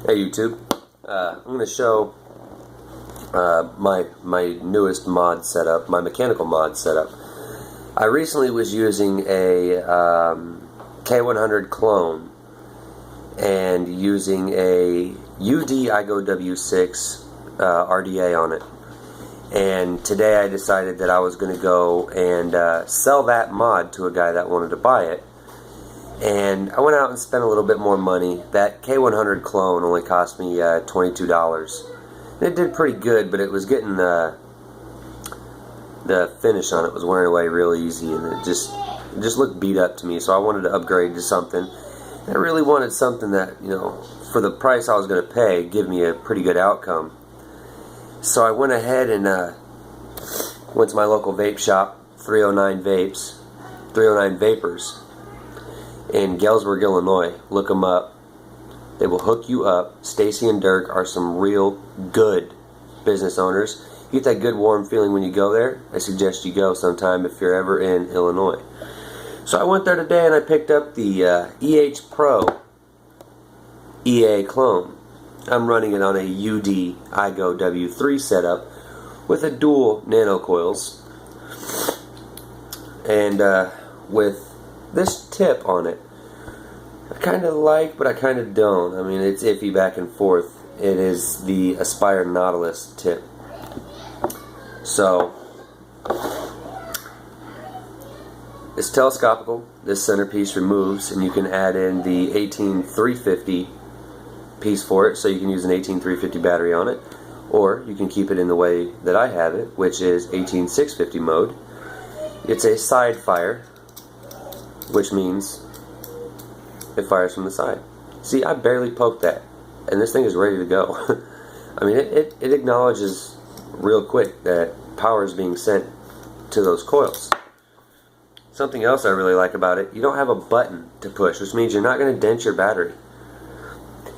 Hey YouTube, I'm going to show my newest mod setup, my mechanical mod setup. I recently was using a K100 clone and using a UD IGO W6 RDA on it. And today I decided that I was going to go and sell that mod to a guy that wanted to buy it. And I went out and spent a little bit more money. That K100 clone only cost me $22. And it did pretty good, but it was getting the finish on it was wearing away real easy, and it just looked beat up to me. So I wanted to upgrade to something. And I really wanted something that, you know, for the price I was going to pay, give me a pretty good outcome. So I went ahead and went to my local vape shop, 309 Vapors. In Galesburg, Illinois. Look them up. They will hook you up. Stacy and Dirk are some real good business owners. You get that good warm feeling when you go there. I suggest you go sometime if you're ever in Illinois. So I went there today and I picked up the Ehpro Ea Clone. I'm running it on a UD IGO W3 setup with a dual nano coils, and with this tip on it, I kind of like, but I kind of don't. I mean, it's iffy back and forth. It is the Aspire Nautilus tip. So, it's telescopical. This centerpiece removes, and you can add in the 18350 piece for it, so you can use an 18350 battery on it, or you can keep it in the way that I have it, which is 18650 mode. It's a side fire, which means it fires from the side. See, I barely poked that, and this thing is ready to go. I mean, it acknowledges real quick that power is being sent to those coils. Something else I really like about it, you don't have a button to push, which means you're not going to dent your battery.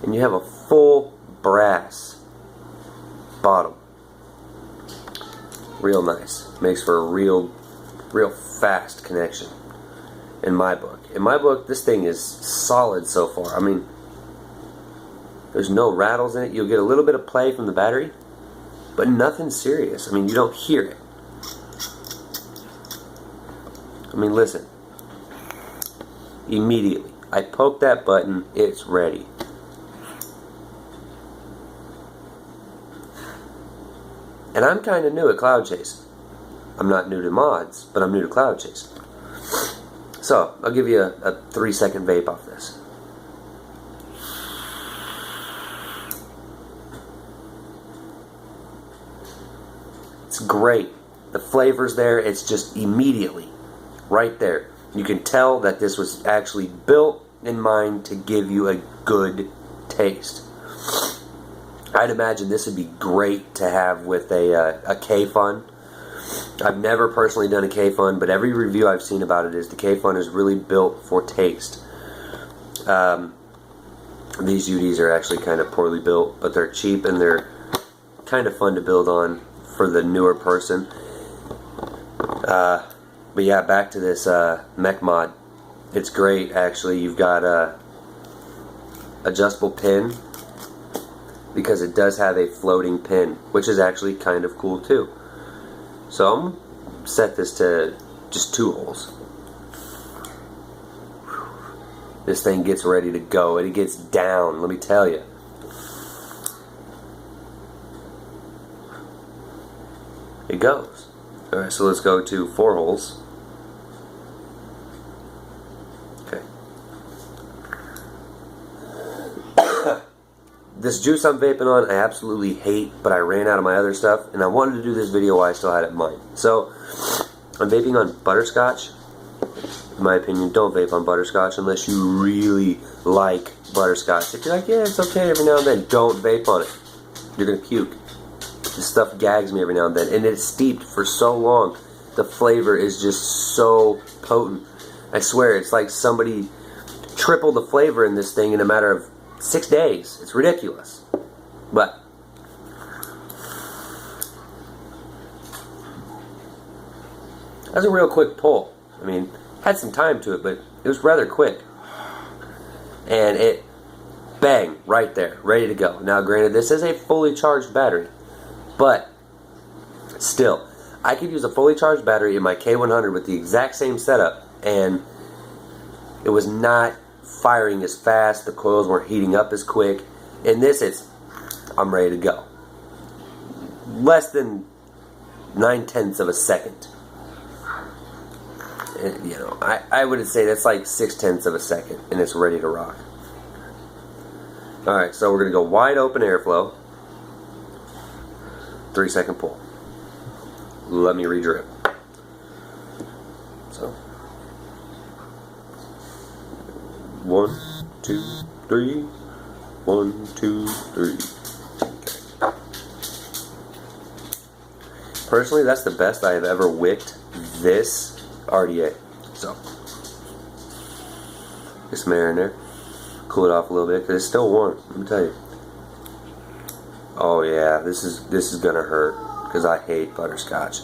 And you have a full brass bottom. Real nice. Makes for a real fast connection. In my book, this thing is solid so far. I mean, there's no rattles in it. You'll get a little bit of play from the battery, but nothing serious. I mean, you don't hear it. I mean, listen. Immediately, I poke that button, it's ready. And I'm kind of new at cloud chasing. I'm not new to mods, but I'm new to cloud chasing. So, I'll give you a 3-second vape off this. It's great. The flavor's there. It's just immediately right there. You can tell that this was actually built in mind to give you a good taste. I'd imagine this would be great to have with a K-Fun. I've never personally done a K-Fun, but every review I've seen about it is the K-Fun is really built for taste. These UDs are actually kind of poorly built, but they're cheap and they're kind of fun to build on for the newer person. But yeah, back to this mech mod. It's great, actually. You've got a adjustable pin, because it does have a floating pin, which is actually kind of cool too. So I'm going to set this to just 2 holes. This thing gets ready to go, and it gets down, let me tell you. It goes. Alright, so let's go to 4 holes. Okay. This juice I'm vaping on, I absolutely hate, but I ran out of my other stuff, and I wanted to do this video while I still had it in mind. So, I'm vaping on butterscotch. In my opinion, don't vape on butterscotch unless you really like butterscotch. If you're like, yeah, it's okay every now and then, don't vape on it. You're going to puke. This stuff gags me every now and then, and it's steeped for so long. The flavor is just so potent. I swear, it's like somebody tripled the flavor in this thing in a matter of 6 days. It's ridiculous. But that's a real quick pull. I mean, had some time to it, but it was rather quick. And it Bang, right there, ready to go. Now granted, this is a fully charged battery, but still, I could use a fully charged battery in my K100 with the exact same setup, and it was not firing as fast, the coils weren't heating up as quick. In this, I'm ready to go. Less than 9/10 of a second. And, you know, I would say that's like 6/10 of a second, and it's ready to rock. Alright, so we're going to go wide open airflow. 3-second pull. Let me re-drip. So, 1, 2, 3. 1, 2, 3. Okay. Personally, that's the best I have ever wicked this RDA. So, just some air in there. Cool it off a little bit because it's still warm. Let me tell you. Oh yeah, this is gonna hurt because I hate butterscotch.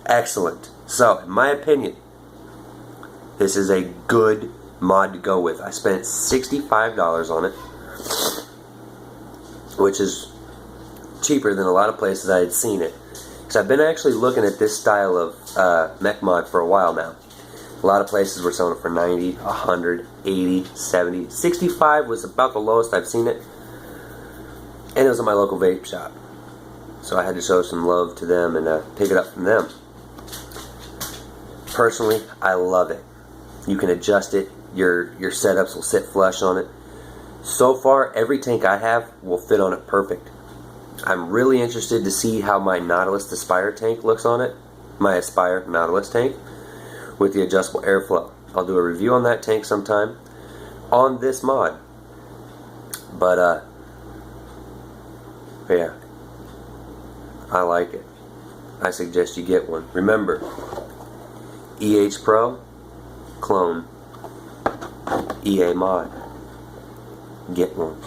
Excellent. So, in my opinion, this is a good mod to go with. I spent $65 on it, which is cheaper than a lot of places I had seen it. Because I've been actually looking at this style of mech mod for a while now. A lot of places were selling it for 90, 100, 80, 70. 65 was about the lowest I've seen it. And it was at my local vape shop. So I had to show some love to them and pick it up from them. Personally, I love it. You can adjust it. Your setups will sit flush on it. So far, every tank I have will fit on it perfect. I'm really interested to see how my Nautilus Aspire tank looks on it. My Aspire Nautilus tank with the adjustable airflow. I'll do a review on that tank sometime on this mod. But yeah, I like it. I suggest you get one. Remember, Ehpro Clone EA mod. Get one.